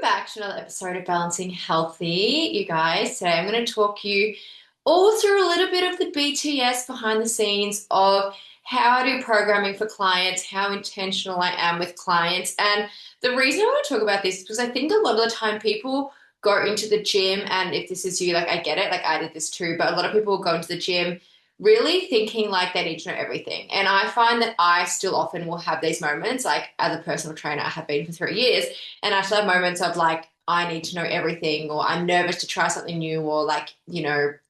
back to another episode of Balancing Healthy, you guys. Today I'm going to talk you all through a little bit of the BTS behind the scenes of how I do programming for clients, how intentional I am with clients. And the reason I want to talk about this is because I think a lot of the time people go into the gym, and if this is you, like I get it, like I did this too, but a lot of people go into the gym really thinking like they need to know everything. And I find that I still often will have these moments, like as a personal trainer, I have been for 3 years, and I still have moments of like, I need to know everything, or I'm nervous to try something new, or like,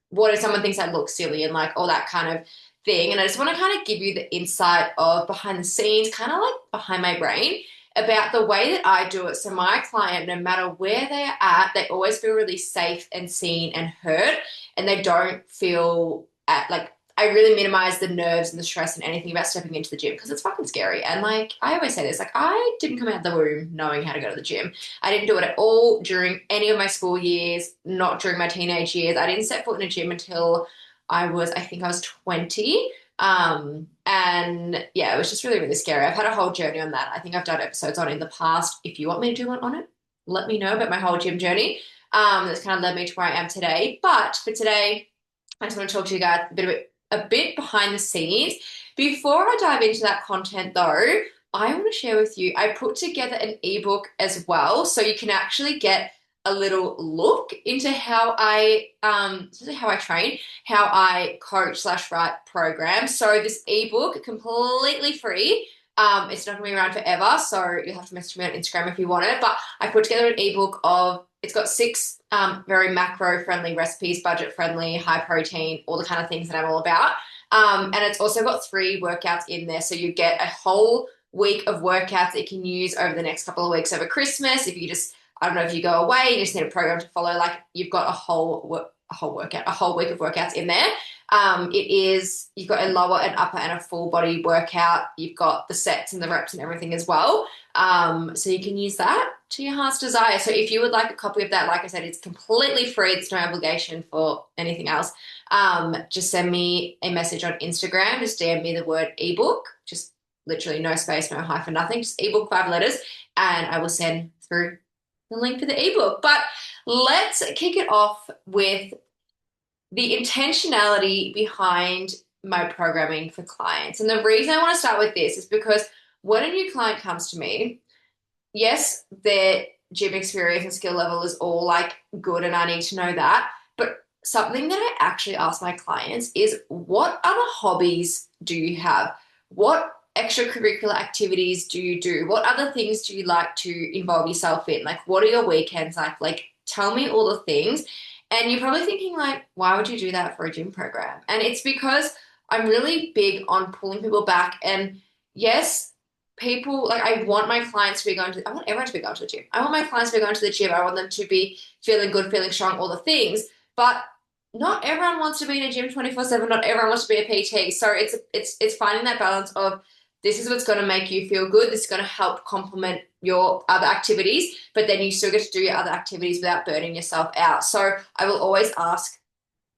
what if someone thinks I look silly and like all that kind of thing. And I just want to kind of give you the insight of behind the scenes, kind of like behind my brain about the way that I do it. So my client, no matter where they are at, they always feel really safe and seen and heard, and they don't feel at like I really minimize the nerves and the stress and anything about stepping into the gym because it's fucking scary. And like I always say this, like I didn't come out of the womb knowing how to go to the gym. I didn't do it at all during any of my school years, not during my teenage years. I didn't set foot in a gym until I think I was 20. And yeah, it was just really, really scary. I've had a whole journey on that. I think I've done episodes on it in the past. If you want me to do one on it, let me know about my whole gym journey. That's kind of led me to where I am today. But for today, I just want to talk to you guys a bit behind the scenes. Before I dive into that content though, I want to share with you, I put together an ebook as well, so you can actually get a little look into how I train, how I coach slash write programs. So this ebook, completely free. It's not gonna be around forever, so you'll have to message me on Instagram if you want it. But I put together an ebook of it's got 6 very macro-friendly recipes, budget-friendly, high protein, all the kind of things that I'm all about. And it's also got 3 workouts in there, so you get a whole week of workouts that you can use over the next couple of weeks over Christmas. If you just, I don't know, if you go away, you just need a program to follow, like you've got a whole workout, a whole week of workouts in there. You've got a lower and upper and a full body workout. You've got the sets and the reps and everything as well. So you can use that to your heart's desire. So if you would like a copy of that, like I said, it's completely free. There's no obligation for anything else. Just send me a message on Instagram. Just DM me the word ebook. Just literally no space, no hyphen, nothing. Just ebook, 5 letters, and I will send through the link for the ebook. But let's kick it off with the intentionality behind my programming for clients. And the reason I want to start with this is because when a new client comes to me, yes, their gym experience and skill level is all like good and I need to know that. But something that I actually ask my clients is, what other hobbies do you have? What extracurricular activities do you do? What other things do you like to involve yourself in? Like, what are your weekends like? Like, tell me all the things. And you're probably thinking like, why would you do that for a gym program? And it's because I'm really big on pulling people back. And yes, people like I want my clients to be I want everyone to be going to the gym. I want my clients to be going to the gym. I want them to be feeling good, feeling strong, all the things. But not everyone wants to be in a gym 24/7. Not everyone wants to be a PT. So it's finding that balance of this is what's going to make you feel good. This is going to help complement your other activities, but then you still get to do your other activities without burning yourself out. So I will always ask,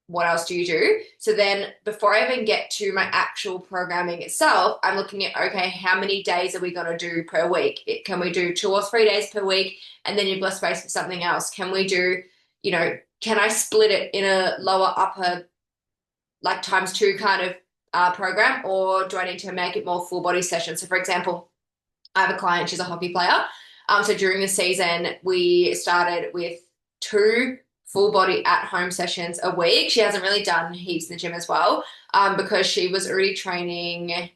what else do you do? So then before I even get to my actual programming itself, I'm looking at, okay, how many days are we going to do per week? Can we do 2 or 3 days per week? And then you've got space for something else. Can we do, can I split it in a lower, upper, like ×2 kind of program, or do I need to make it more full body sessions? So for example, I have a client, she's a hockey player. So during the season, we started with 2 full body at home sessions a week. She hasn't really done heaps in the gym as well, because she was already training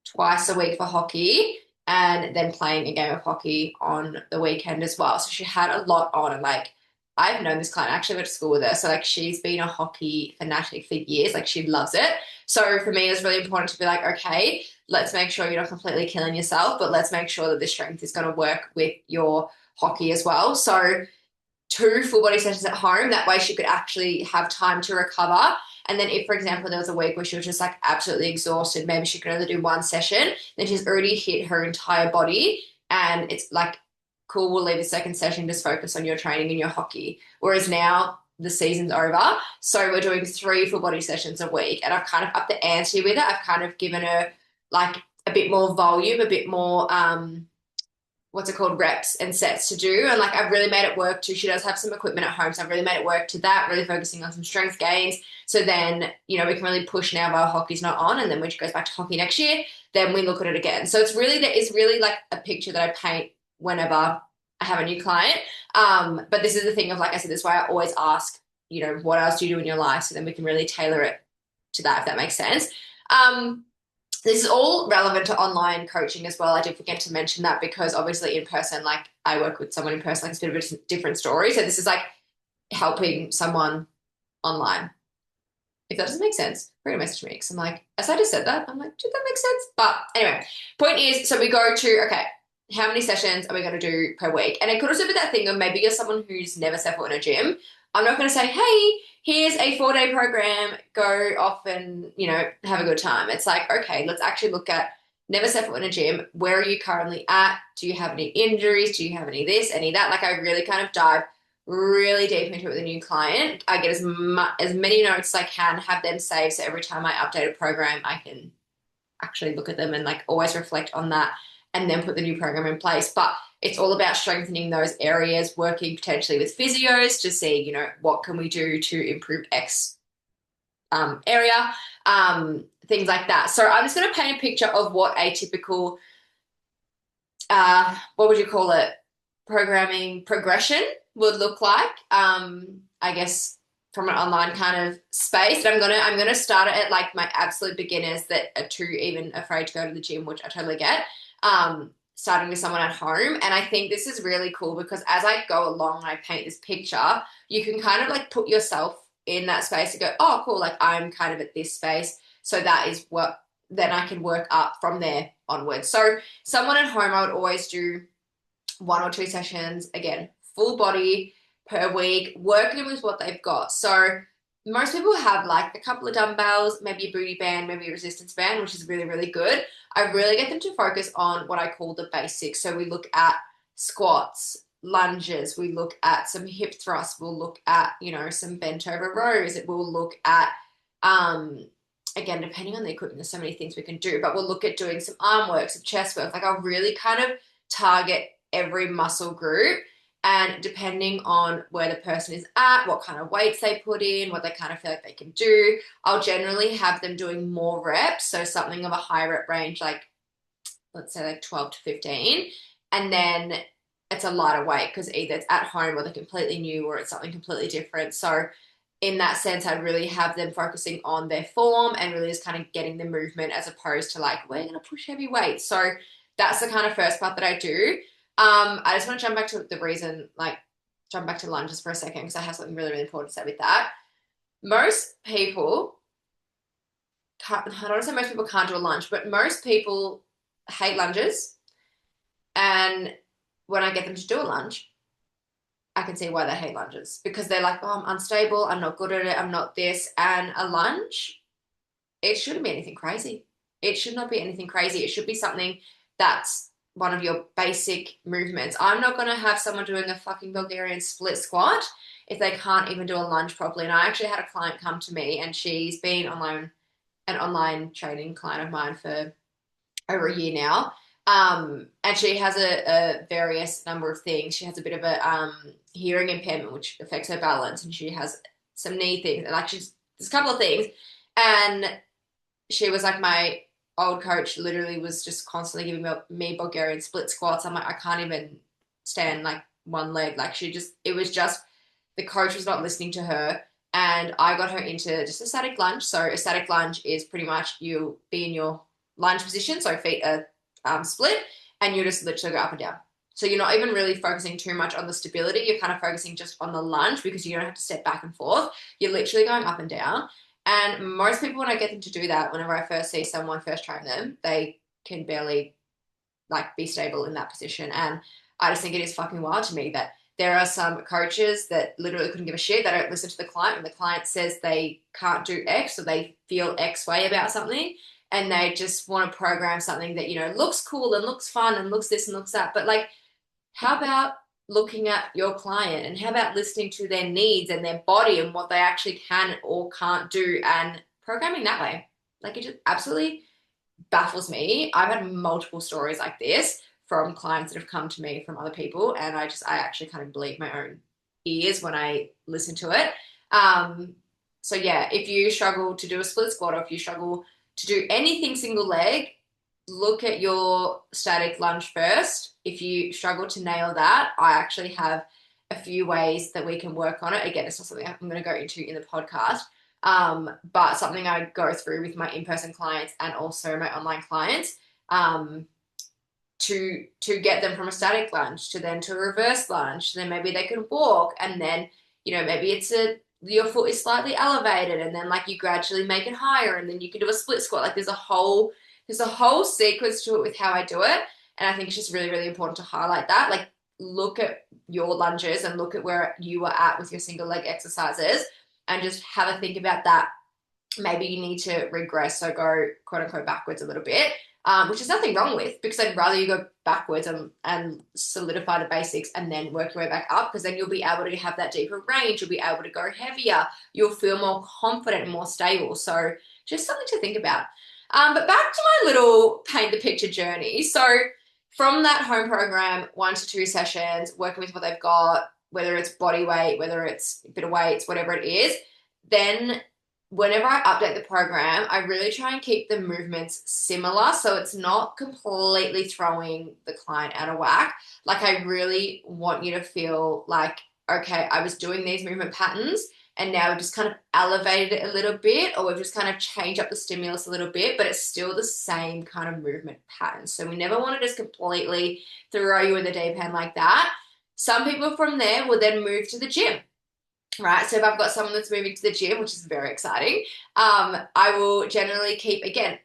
twice a week for hockey and then playing a game of hockey on the weekend as well. So she had a lot on, and like I've known this client, I actually went to school with her. So like she's been a hockey fanatic for years. Like she loves it. So for me, it's really important to be like, okay, let's make sure you're not completely killing yourself, but let's make sure that the strength is going to work with your hockey as well. So 2 full body sessions at home. That way she could actually have time to recover. And then if, for example, there was a week where she was just like absolutely exhausted, maybe she could only do 1 session, then she's already hit her entire body. And it's like, cool, we'll leave the second session, just focus on your training and your hockey. Whereas now the season's over, so we're doing 3 full body sessions a week, and I've kind of upped the ante with it. I've kind of given her like a bit more volume, a bit more what's it called, reps and sets to do. And like I've really made it work too. She does have some equipment at home, so I've really made it work to that, really focusing on some strength gains. So then, you know, we can really push now while hockey's not on. And then when she goes back to hockey next year, then we look at it again. So it's really, that is really like a picture that I paint whenever I have a new client. But this is the thing of, like I said, this is why I always ask, you know, what else do you do in your life? So then we can really tailor it to that, if that makes sense. This is all relevant to online coaching as well. I did forget to mention that because obviously in person, like I work with someone in person, like it's a bit of a different story. So this is like helping someone online. If that doesn't make sense, bring a message to me because I'm like, as I just said that, I'm like, did that make sense? But anyway, point is, so we go to, okay, how many sessions are we going to do per week? And it could also be that thing of maybe you're someone who's never set foot in a gym. I'm not going to say, hey, here's a 4-day program, go off and, you know, have a good time. It's like, okay, let's actually look at never set foot in a gym. Where are you currently at? Do you have any injuries? Do you have any this, any that? Like I really kind of dive really deep into it with a new client. I get as many notes as I can, have them saved. So every time I update a program, I can actually look at them and like always reflect on that and then put the new program in place. But it's all about strengthening those areas, working potentially with physios to see, you know, what can we do to improve X area, things like that. So I'm just going to paint a picture of what a typical, what would you call it, programming progression would look like. I guess from an online kind of space. And I'm gonna start it at like my absolute beginners that are too even afraid to go to the gym, which I totally get. Starting with someone at home. And I think this is really cool because as I go along and I paint this picture, you can kind of like put yourself in that space and go, oh, cool, like I'm kind of at this space. So that is what, then I can work up from there onwards. So someone at home, I would always do 1 or 2 sessions, again, full body per week, working with what they've got. So most people have like a couple of dumbbells, maybe a booty band, maybe a resistance band, which is really, really good. I really get them to focus on what I call the basics. So we look at squats, lunges, we look at some hip thrusts, we'll look at, you know, some bent over rows, we'll look at, again, depending on the equipment, there's so many things we can do, but we'll look at doing some arm work, some chest work. Like I'll really kind of target every muscle group. And depending on where the person is at, what kind of weights they put in, what they kind of feel like they can do, I'll generally have them doing more reps. So something of a high rep range, like let's say like 12 to 15. And then it's a lighter weight because either it's at home or they're completely new or it's something completely different. So in that sense, I'd really have them focusing on their form and really just kind of getting the movement as opposed to like, we're going to push heavy weights. So that's the kind of first part that I do. I just want to jump back to lunges for a second because I have something really, really important to say with that. Most people can't, I don't want to say most people can't do a lunge, but most people hate lunges. And when I get them to do a lunge, I can see why they hate lunges because they're like, oh, I'm unstable, I'm not good at it, I'm not this. And a lunge, it shouldn't be anything crazy. It should not be anything crazy. It should be something that's one of your basic movements. I'm not going to have someone doing a fucking Bulgarian split squat if they can't even do a lunge properly. And I actually had a client come to me and she's been an online training client of mine for over a year now. And she has a various number of things. She has a bit of a hearing impairment, which affects her balance. And she has some knee things. And like there's a couple of things. And she was like, my old coach literally was just constantly giving me Bulgarian split squats. I'm like, I can't even stand like one leg. Like it was just, the coach was not listening to her. And I got her into just a static lunge. So a static lunge is pretty much you be in your lunge position. So feet are split and you just literally go up and down. So you're not even really focusing too much on the stability. You're kind of focusing just on the lunge because you don't have to step back and forth. You're literally going up and down. And most people, when I get them to do that, whenever I first see someone first train them, they can barely like be stable in that position. And I just think it is fucking wild to me that there are some coaches that literally couldn't give a shit. They don't listen to the client when the client says they can't do X or they feel X way about something. And they just want to program something that, you know, looks cool and looks fun and looks this and looks that. But like, how about looking at your client and how about listening to their needs and their body and what they actually can or can't do and programming that way? Like it just absolutely baffles me. I've had multiple stories like this from clients that have come to me from other people, and I actually kind of believe my own ears when I listen to it. So yeah, if you struggle to do a split squat, or if you struggle to do anything single leg, look at your static lunge first. If you struggle to nail that, I actually have a few ways that we can work on it. Again, it's not something I'm going to go into in the podcast, but something I go through with my in-person clients and also my online clients, to get them from a static lunge to then to a reverse lunge. So then maybe they could walk, and then, maybe your foot is slightly elevated, and then like you gradually make it higher, and then you can do a split squat. Like there's a whole sequence to it with how I do it. And I think it's just really, really important to highlight that. Like, look at your lunges and look at where you are at with your single leg exercises, and just have a think about that. Maybe you need to regress, so go quote unquote backwards a little bit, which is nothing wrong with, because I'd rather you go backwards and solidify the basics and then work your way back up, because then you'll be able to have that deeper range, you'll be able to go heavier, you'll feel more confident and more stable. So just something to think about. But back to my little paint the picture journey. So from that home program, 1 to 2 sessions, working with what they've got, whether it's body weight, whether it's a bit of weights, whatever it is, then whenever I update the program, I really try and keep the movements similar, so it's not completely throwing the client out of whack. Like, I really want you to feel like, okay, I was doing these movement patterns, and now we've just kind of elevated it a little bit, or we've just kind of changed up the stimulus a little bit, but it's still the same kind of movement pattern. So we never want to just completely throw you in the deep end like that. Some people from there will then move to the gym. Right, so if I've got someone that's moving to the gym, which is very exciting, I will generally keep, again,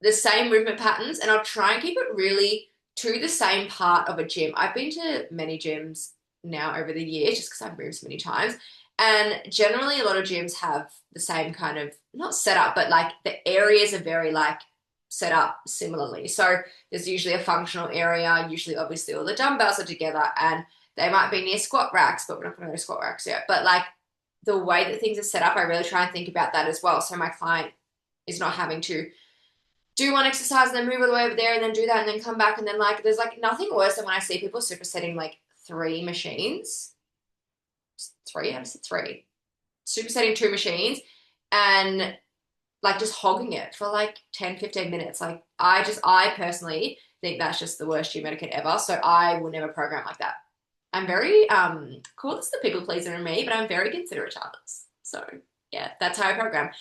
the same movement patterns, and I'll try and keep it really to the same part of a gym. I've been to many gyms now over the years, just because I've moved so many times, and generally a lot of gyms have the same kind of, not setup, but like the areas are very like set up similarly. So there's usually a functional area, usually obviously all the dumbbells are together, and they might be near squat racks, but we're not going to go to squat racks yet. But like the way that things are set up, I really try and think about that as well. So my client is not having to do one exercise and then move all the way over there and then do that and then come back. And then like, there's like nothing worse than when I see people supersetting like 3 machines. 3, I said 3. Supersetting 2 machines and like just hogging it for like 10, 15 minutes. Like I personally think that's just the worst gym etiquette ever. So I will never program like that. I'm very cool. It's the people pleaser in me, but I'm very considerate to others. So yeah, that's how I program.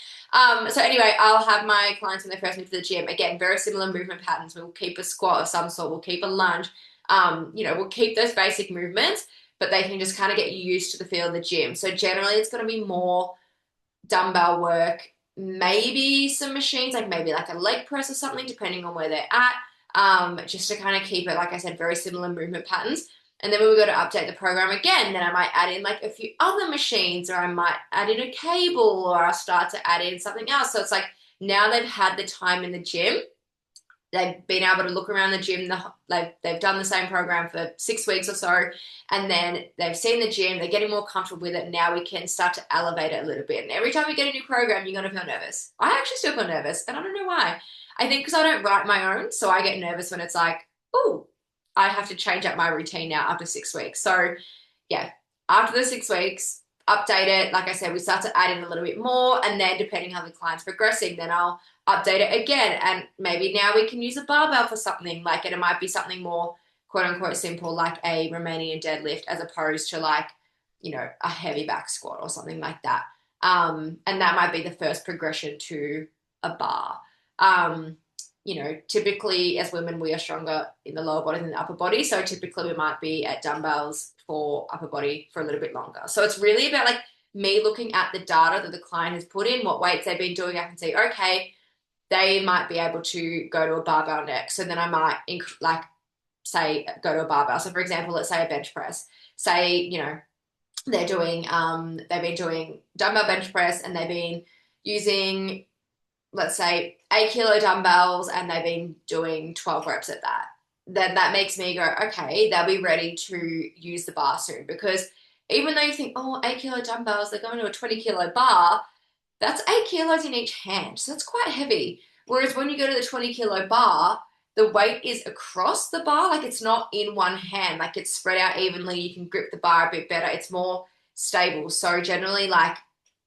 So anyway, I'll have my clients when they first move to the gym. Again, very similar movement patterns. We'll keep a squat of some sort. We'll keep a lunge. We'll keep those basic movements, but they can just kind of get used to the feel of the gym. So generally, it's going to be more dumbbell work, maybe some machines, like maybe like a leg press or something, depending on where they're at, just to kind of keep it, like I said, very similar movement patterns. And then when we go to update the program again, then I might add in like a few other machines, or I might add in a cable, or I'll start to add in something else. So it's like now they've had the time in the gym. They've been able to look around the gym. They've done the same program for 6 weeks or so, and then they've seen the gym. They're getting more comfortable with it. Now we can start to elevate it a little bit. And every time we get a new program, you're going to feel nervous. I actually still feel nervous, and I don't know why. I think because I don't write my own, so I get nervous when it's like, oh, I have to change up my routine now after 6 weeks. So yeah, after the 6 weeks, update it. Like I said, we start to add in a little bit more, and then depending how the client's progressing, then I'll update it again. And maybe now we can use a barbell for something, like, and it might be something more quote unquote simple, like a Romanian deadlift, as opposed to like, a heavy back squat or something like that. And that might be the first progression to a bar. Typically as women, we are stronger in the lower body than the upper body. So typically we might be at dumbbells for upper body for a little bit longer. So it's really about like me looking at the data that the client has put in, what weights they've been doing. I can see, okay, they might be able to go to a barbell next. So then I might say go to a barbell. So for example, let's say a bench press. Say, they've been doing dumbbell bench press, and they've been using, let's say, 8 kilo dumbbells, and they've been doing 12 reps at that. Then that makes me go, okay, they'll be ready to use the bar soon. Because even though you think, oh, 8 kilo dumbbells, they're going to a 20 kilo bar, that's 8 kilos in each hand. So that's quite heavy. Whereas when you go to the 20 kilo bar, the weight is across the bar, like it's not in one hand, like it's spread out evenly. You can grip the bar a bit better. It's more stable. So generally, like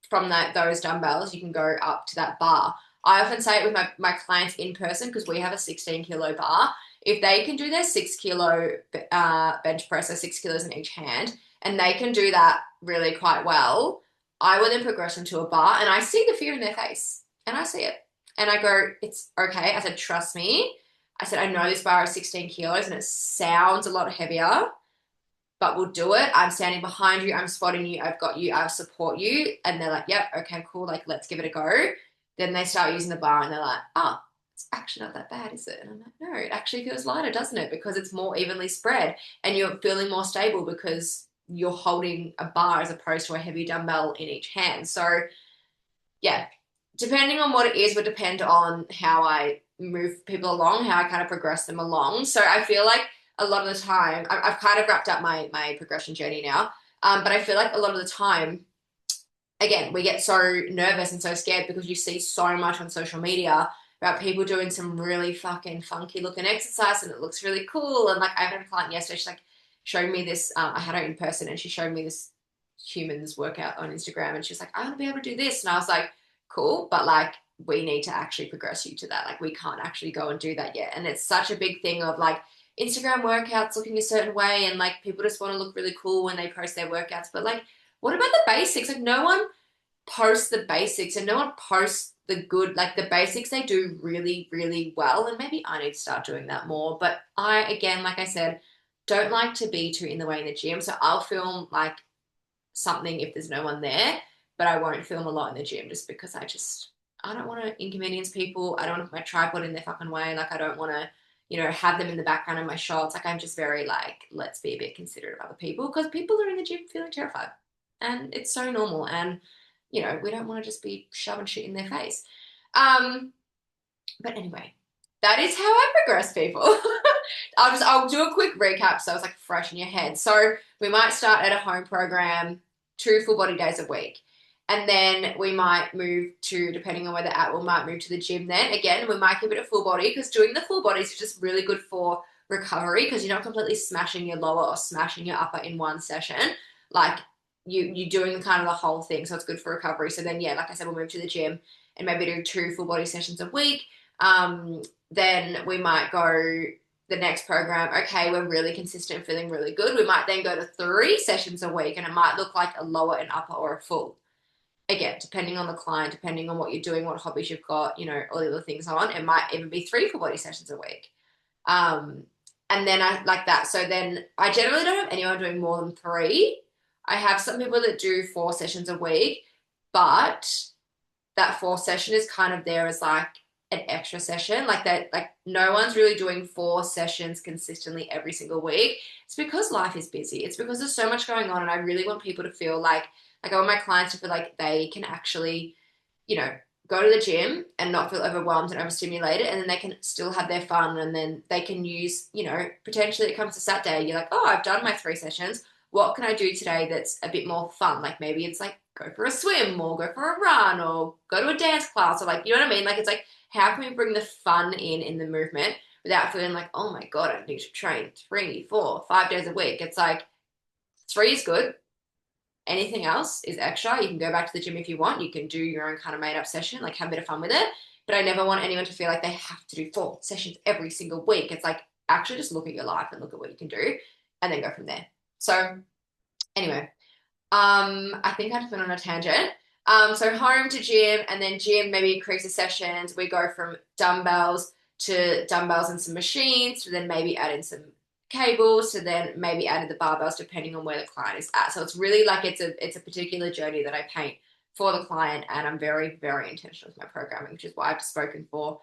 from those dumbbells, you can go up to that bar. I often say it with my clients in person because we have a 16 kilo bar. If they can do their 6 kilo bench press, so 6 kilos in each hand, and they can do that really quite well, I will then progress them to a bar, and I see the fear in their face, and I see it. And I go, it's okay. I said, trust me. I said, I know this bar is 16 kilos and it sounds a lot heavier, but we'll do it. I'm standing behind you. I'm spotting you. I've got you. I'll support you. And they're like, yep, okay, cool. Like, let's give it a go. Then they start using the bar and they're like, oh, it's actually not that bad, is it? And I'm like, no, it actually feels lighter, doesn't it? Because it's more evenly spread and you're feeling more stable because you're holding a bar as opposed to a heavy dumbbell in each hand. So yeah, depending on what it is would depend on how I move people along, how I kind of progress them along. So I feel like a lot of the time, I've kind of wrapped up my progression journey now, but I feel like a lot of the time, again, we get so nervous and so scared because you see so much on social media about people doing some really fucking funky looking exercise and it looks really cool. And like I had a client yesterday, she's like showing me this, I had her in person and she showed me this humans workout on Instagram and she's like, I want to be able to do this. And I was like, cool, but like we need to actually progress you to that. Like we can't actually go and do that yet. And it's such a big thing of like Instagram workouts looking a certain way and like people just want to look really cool when they post their workouts. But like, what about the basics? Like no one posts the basics and no one posts the good, like the basics they do really, really well. And maybe I need to start doing that more. But I, again, like I said, don't like to be too in the way in the gym. So I'll film like something if there's no one there, but I won't film a lot in the gym just because I don't want to inconvenience people. I don't want to put my tripod in their fucking way. Like I don't want to, have them in the background of my shots. Like I'm just very like, let's be a bit considerate of other people because people are in the gym feeling terrified and it's so normal. And, we don't want to just be shoving shit in their face. But anyway, that is how I progress people. I'll do a quick recap so it's like fresh in your head. So we might start at a home program, 2 full body days a week. And then we might move to, depending on where they're at, we might move to the gym then. Again, we might keep it a full body because doing the full body is just really good for recovery because you're not completely smashing your lower or smashing your upper in one session. Like you're doing kind of the whole thing. So it's good for recovery. So then, yeah, like I said, we'll move to the gym and maybe do 2 full body sessions a week. Then we might go the next program, okay, we're really consistent, feeling really good. We might then go to 3 sessions a week and it might look like a lower and upper or a full. Again, depending on the client, depending on what you're doing, what hobbies you've got, all the other things on, it might even be 3 full body sessions a week. And then I like that. So then I generally don't have anyone doing more than 3. I have some people that do 4 sessions a week, but that 4th session is kind of there as like an extra session. Like that, like no one's really doing 4 sessions consistently every single week. It's because life is busy. It's because there's so much going on. And I really want people to feel like I want my clients to feel like they can actually, go to the gym and not feel overwhelmed and overstimulated. And then they can still have their fun. And then they can use, potentially it comes to Saturday. You're like, oh, I've done my 3 sessions. What can I do today that's a bit more fun? Like maybe it's like go for a swim or go for a run or go to a dance class or like, you know what I mean? Like it's like, how can we bring the fun in the movement without feeling like, oh my God, I need to train 3, 4, 5 days a week. It's like 3 is good. Anything else is extra. You can go back to the gym if you want. You can do your own kind of made up session, like have a bit of fun with it. But I never want anyone to feel like they have to do 4 sessions every single week. It's like actually just look at your life and look at what you can do and then go from there. So anyway, I think I just went on a tangent. So home to gym and then gym, maybe increase the sessions. We go from dumbbells to dumbbells and some machines to then maybe add in some cables to then maybe add in the barbells depending on where the client is at. So it's really like it's a particular journey that I paint for the client and I'm very, very intentional with my programming, which is why I've spoken for,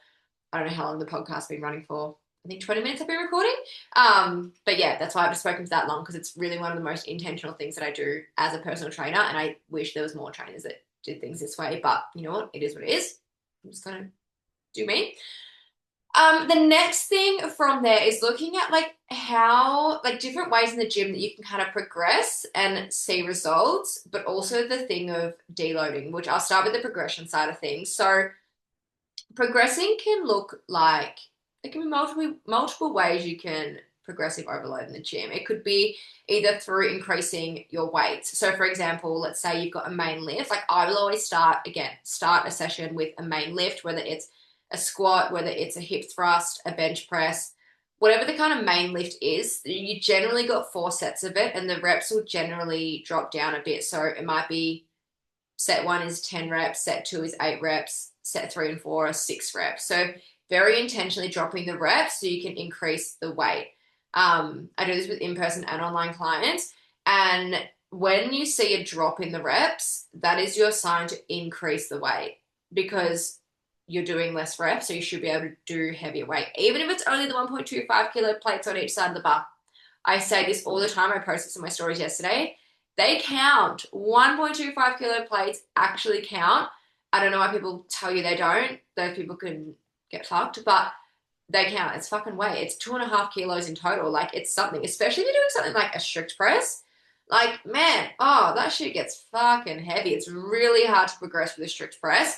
I don't know how long the podcast has been running for. I think 20 minutes I've been recording. But yeah, that's why I've spoken for that long because it's really one of the most intentional things that I do as a personal trainer. And I wish there was more trainers that did things this way, but you know what? It is what it is. I'm just going to do me. The next thing from there is looking at like how, like different ways in the gym that you can kind of progress and see results, but also the thing of deloading, which I'll start with the progression side of things. So progressing can look like there can be multiple ways you can progressive overload in the gym. It could be either through increasing your weights. So for example, let's say you've got a main lift. Like I will always start a session with a main lift, whether it's a squat, whether it's a hip thrust, a bench press, whatever the kind of main lift is. You generally got 4 sets of it, and the reps will generally drop down a bit. So it might be set 1 is 10 reps, set 2 is 8 reps, set 3 and 4 are 6 reps. So very intentionally dropping the reps so you can increase the weight. I do this with in-person and online clients. And when you see a drop in the reps, that is your sign to increase the weight, because you're doing less reps, so you should be able to do heavier weight, even if it's only the 1.25 kilo plates on each side of the bar. I say this all the time. I posted some of my stories yesterday. They count. 1.25 kilo plates actually count. I don't know why people tell you they don't. Those people can get fucked, but they count. It's fucking weight. It's 2.5 kilos in total. Like, it's something, especially if you're doing something like a strict press. Like, man, oh, that shit gets fucking heavy. It's really hard to progress with a strict press.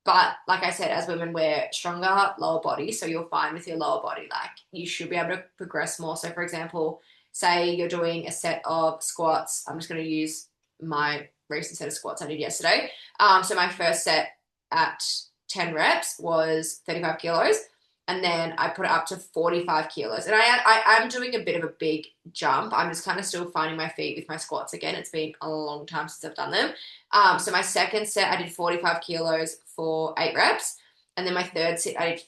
But like I said, as women, we're stronger lower body. So you'll find with your lower body, like, you should be able to progress more. So for example, say you're doing a set of squats. I'm just going to use my recent set of squats I did yesterday. So my first set at 10 reps was 35 kilos. And then I put it up to 45 kilos. And I'm doing a bit of a big jump. I'm just kind of still finding my feet with my squats again. It's been a long time since I've done them. So my second set, I did 45 kilos for 8 reps. And then my third set, I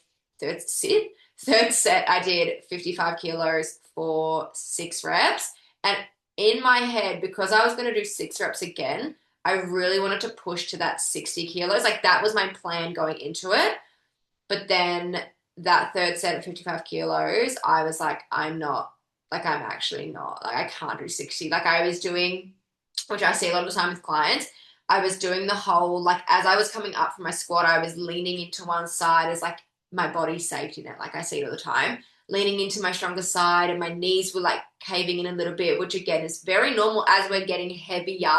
did 55 kilos for 6 reps. And in my head, because I was going to do 6 reps again, I really wanted to push to that 60 kilos. Like, that was my plan going into it. But then that third set at 55 kilos, I was like, I'm actually not. Like, I can't do 60. Like, I was doing, which I see a lot of the time with clients, I was doing the whole, like, as I was coming up from my squat, I was leaning into one side as, like, my body's safety net. Like, I see it all the time. Leaning into my stronger side, and my knees were, like, caving in a little bit, which, again, is very normal as we're getting heavier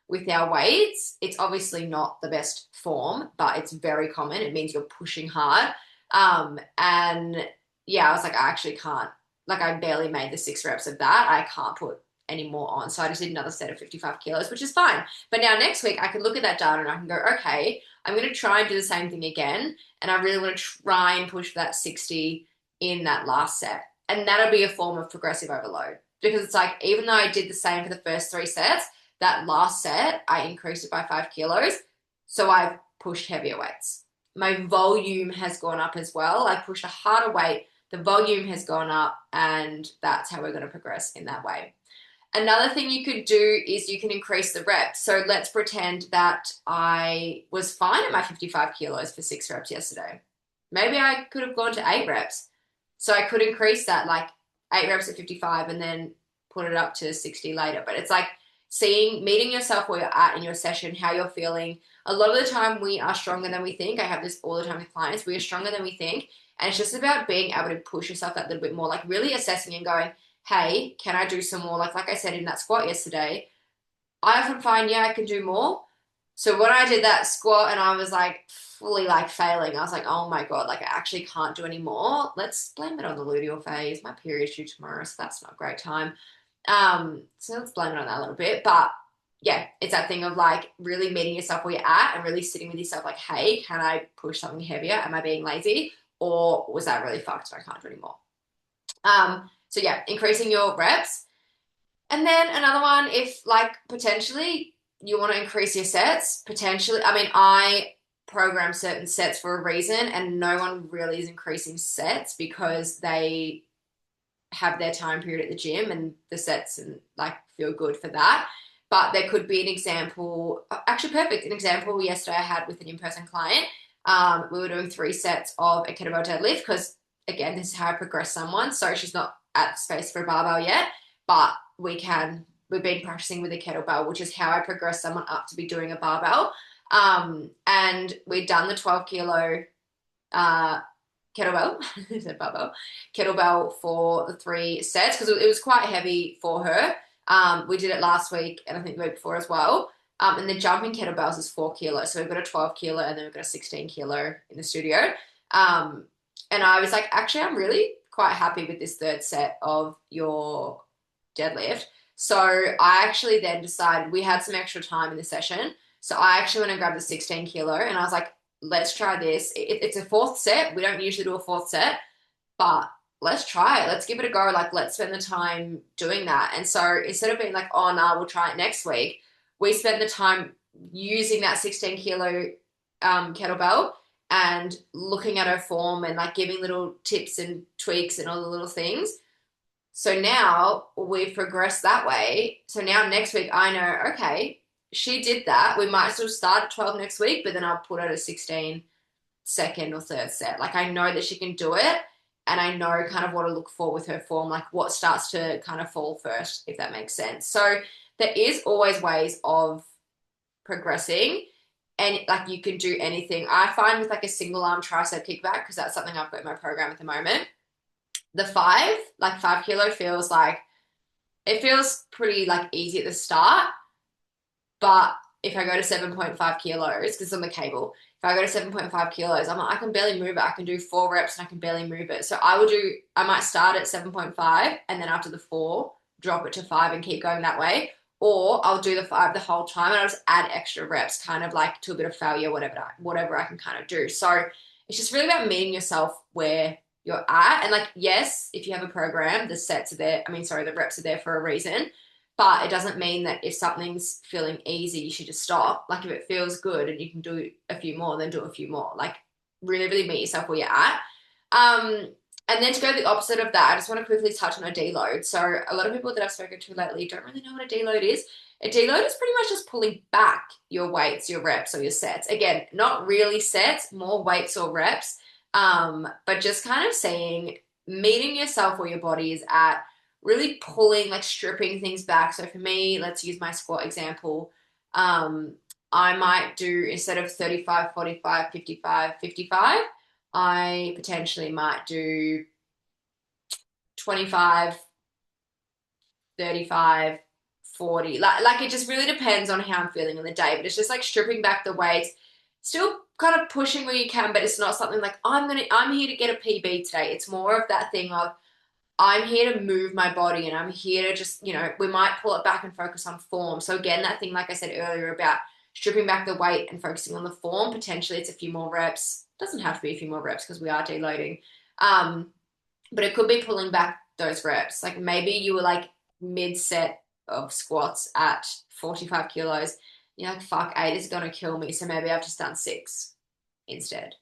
with our weights. It's obviously not the best form, but it's very common. It means you're pushing hard. And yeah, I was like, I actually can't, like, I barely made the 6 reps of that. I can't put any more on. So I just did another set of 55 kilos, which is fine. But now next week I can look at that data and I can go, okay, I'm going to try and do the same thing again. And I really want to try and push for that 60 in that last set. And that'll be a form of progressive overload, because it's like, even though I did the same for the first 3 sets, that last set, I increased it by 5 kilos. So I've pushed heavier weights. My volume has gone up as well. I pushed a harder weight. The volume has gone up, and that's how we're going to progress in that way. Another thing you could do is you can increase the reps. So let's pretend that I was fine at my 55 kilos for 6 reps yesterday. Maybe I could have gone to 8 reps. So I could increase that, like 8 reps at 55 and then put it up to 60 later. But it's like meeting yourself where you're at in your session, how you're feeling. A lot of the time we are stronger than we think. I have this all the time with clients. We are stronger than we think. And it's just about being able to push yourself that little bit more, like really assessing and going, hey, can I do some more? Like I said in that squat yesterday, I often find, yeah, I can do more. So when I did that squat and I was like fully like failing, I was like, oh my God, like I actually can't do any more. Let's blame it on the luteal phase. My period's due tomorrow, so that's not a great time. So let's blame it on that a little bit. But yeah, it's that thing of like really meeting yourself where you're at and really sitting with yourself like, hey, can I push something heavier? Am I being lazy? Or was that really fucked so I can't do anymore? So yeah, increasing your reps. And then another one, if like potentially you want to increase your sets, potentially, I mean, I program certain sets for a reason, and no one really is increasing sets because they have their time period at the gym and the sets and like feel good for that. But there could be an example, actually perfect, an example yesterday I had with an in-person client. We were doing 3 sets of a kettlebell deadlift because, again, this is how I progress someone. So she's not at space for a barbell yet, but we've been practicing with a kettlebell, which is how I progress someone up to be doing a barbell. And we'd done the 12 kilo kettlebell, is it barbell? Kettlebell for the 3 sets because it was quite heavy for her. We did it last week and I think the week before as well. And the jumping kettlebells is 4 kilos. So we've got a 12 kilo and then we've got a 16 kilo in the studio. And I was like, actually, I'm really quite happy with this third set of your deadlift. So I actually then decided we had some extra time in the session. So I actually went and grabbed the 16 kilo and I was like, let's try this. It's a fourth set. We don't usually do a fourth set, but let's try it. Let's give it a go. Like, let's spend the time doing that. And so instead of being like, oh, no, we'll try it next week, we spent the time using that 16 kilo kettlebell and looking at her form and like giving little tips and tweaks and all the little things. So now we've progressed that way. So now next week I know, okay, she did that. We might still start at 12 next week, but then I'll put her to 16 second or third set. Like I know that she can do it and I know kind of what to look for with her form, like what starts to kind of fall first, if that makes sense. So there is always ways of progressing and like you can do anything. I find with like a single arm tricep kickback, because that's something I've got in my program at the moment, the 5 kilo feels like it feels pretty like easy at the start, but if I go to 7.5 kilos, because I'm a cable, if I go to 7.5 kilos, I'm like, I can barely move it. I can do 4 reps and I can barely move it. So I might start at 7.5 and then after the 4, drop it to 5 and keep going that way. Or I'll do the 5 the whole time and I'll just add extra reps, kind of like to a bit of failure, whatever I can kind of do. So it's just really about meeting yourself where you're at. And like, yes, if you have a program, the reps are there for a reason. But it doesn't mean that if something's feeling easy, you should just stop. Like if it feels good and you can do a few more, then do a few more. Like really, really meet yourself where you're at. And then to go the opposite of that, I just want to quickly touch on a deload. So a lot of people that I've spoken to lately don't really know what a deload is. A deload is pretty much just pulling back your weights, your reps, or your sets. Again, not really sets, more weights or reps. But just kind of meeting yourself where your body is at, really pulling, like stripping things back. So for me, let's use my squat example. I might do, instead of 35, 45, 55, 55, I potentially might do 25, 35, 40. Like it just really depends on how I'm feeling on the day, but it's just like stripping back the weights, still kind of pushing where you can, but it's not something like I'm here to get a PB today. It's more of that thing of I'm here to move my body and I'm here to just, we might pull it back and focus on form. So again, that thing, like I said earlier, about stripping back the weight and focusing on the form, potentially it's a few more reps. It doesn't have to be a few more reps because we are deloading. But it could be pulling back those reps. Like maybe you were like mid set of squats at 45 kilos. You're like, fuck, 8 is going to kill me. So maybe I've just done 6 instead.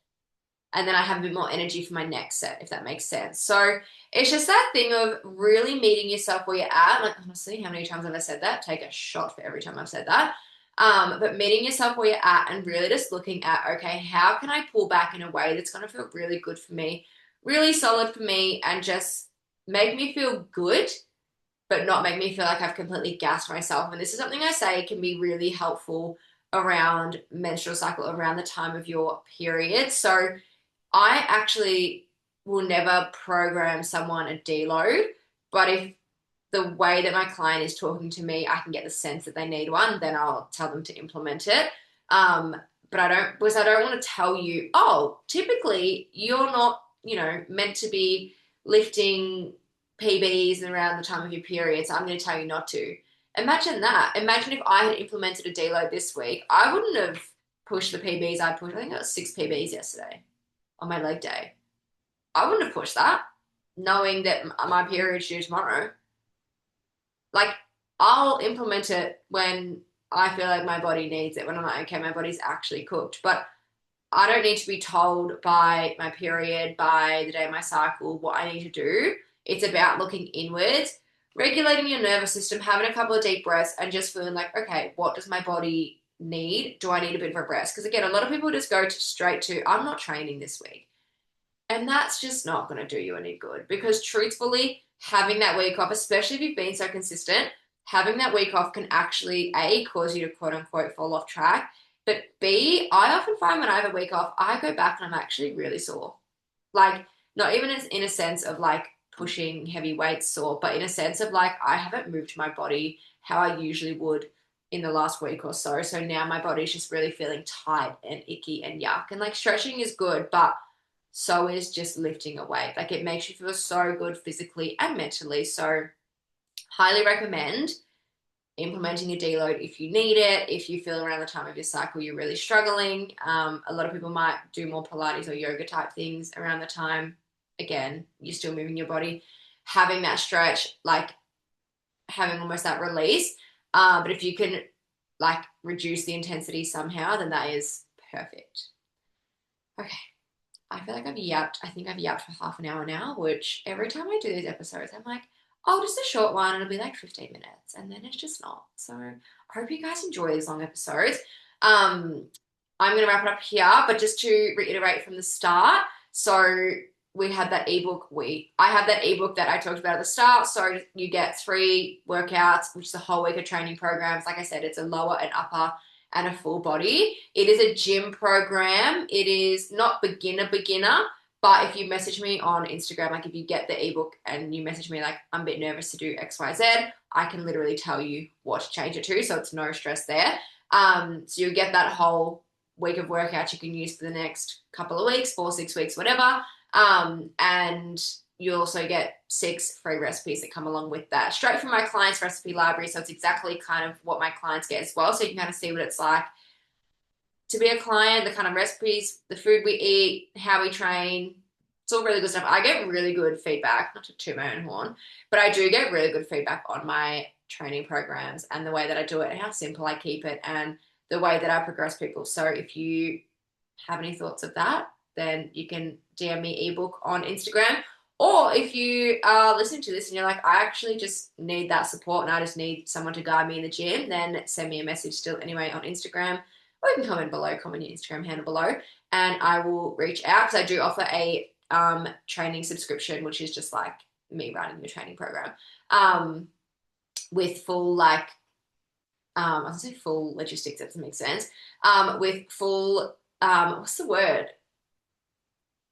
And then I have a bit more energy for my next set, if that makes sense. So it's just that thing of really meeting yourself where you're at. Like, honestly, how many times have I said that? Take a shot for every time I've said that. But meeting yourself where you're at and really just looking at, okay, how can I pull back in a way that's going to feel really good for me, really solid for me, and just make me feel good, but not make me feel like I've completely gassed myself. And this is something I say can be really helpful around menstrual cycle, around the time of your period. So I actually will never program someone a deload, but if the way that my client is talking to me, I can get the sense that they need one, then I'll tell them to implement it. But because I don't want to tell you, oh, typically you're not, meant to be lifting PBs around the time of your period, so I'm going to tell you not to. Imagine that. Imagine if I had implemented a deload this week, I wouldn't have pushed the PBs I pushed. I think I got 6 PBs yesterday on my leg day. I wouldn't have pushed that knowing that my period's due tomorrow. Like, I'll implement it when I feel like my body needs it, when I'm like, okay, my body's actually cooked. But I don't need to be told by my period, by the day of my cycle, what I need to do. It's about looking inwards, regulating your nervous system, having a couple of deep breaths, and just feeling like, okay, what does my body need? Do I need a bit of a rest? Because again, a lot of people just go straight to, I'm not training this week. And that's just not going to do you any good, because truthfully, having that week off, especially if you've been so consistent, having that week off can actually, A, cause you to quote unquote fall off track. But B, I often find when I have a week off, I go back and I'm actually really sore. Like, not even in a sense of like pushing heavy weights sore, but in a sense of like, I haven't moved my body how I usually would in the last week or so. So now my body's just really feeling tight and icky and yuck. And like stretching is good, but so is just lifting a weight. Like it makes you feel so good physically and mentally. So highly recommend implementing a deload if you need it. If you feel around the time of your cycle you're really struggling, a lot of people might do more Pilates or yoga type things around the time. Again, you're still moving your body, having that stretch, like having almost that release. But if you can like reduce the intensity somehow, then that is perfect. Okay. I feel like I've yapped. I think I've yapped for half an hour now, which every time I do these episodes, I'm like, oh, just a short one. It'll be like 15 minutes. And then it's just not. So I hope you guys enjoy these long episodes. I'm going to wrap it up here, but just to reiterate from the start. So we had that ebook. I have that ebook that I talked about at the start. So you get 3 workouts, which is a whole week of training programs. Like I said, it's a lower and upper and a full body. It is a gym program. It is not beginner, but if you message me on Instagram, like if you get the ebook and you message me like, I'm a bit nervous to do XYZ, I can literally tell you what to change it to. So it's no stress there. So you'll get that whole week of workouts you can use for the next couple of weeks, 4, 6 weeks, whatever. And you also get 6 free recipes that come along with that, straight from my clients' recipe library. So it's exactly kind of what my clients get as well. So you can kind of see what it's like to be a client, the kind of recipes, the food we eat, how we train. It's all really good stuff. I get really good feedback, not to toot my own horn, but I do get really good feedback on my training programs and the way that I do it and how simple I keep it and the way that I progress people. So if you have any thoughts of that, then you can DM me ebook on Instagram. Or if you are listening to this and you're like, I actually just need that support and I just need someone to guide me in the gym, then send me a message still anyway on Instagram. Or you can comment below, comment your Instagram handle below, and I will reach out because I do offer a training subscription, which is just like me running the training program with full like I was gonna say full logistics. That doesn't make sense. With full what's the word?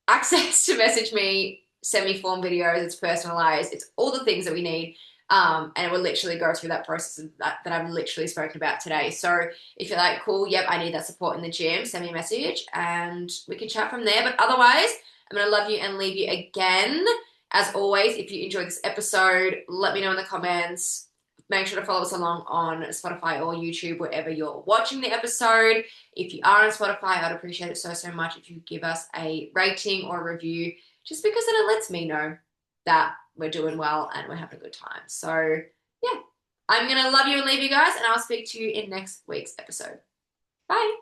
Access to message me, send me form videos. It's personalized. It's all the things that we need. And it will literally go through that process that I've literally spoken about today. So if you're like, cool, yep, I need that support in the gym, send me a message and we can chat from there. But otherwise, I'm going to love you and leave you again. As always, if you enjoyed this episode, let me know in the comments. Make sure to follow us along on Spotify or YouTube, wherever you're watching the episode. If you are on Spotify, I'd appreciate it so, so much if you give us a rating or a review, just because then it lets me know that we're doing well and we're having a good time. So, yeah, I'm going to love you and leave you guys, and I'll speak to you in next week's episode. Bye.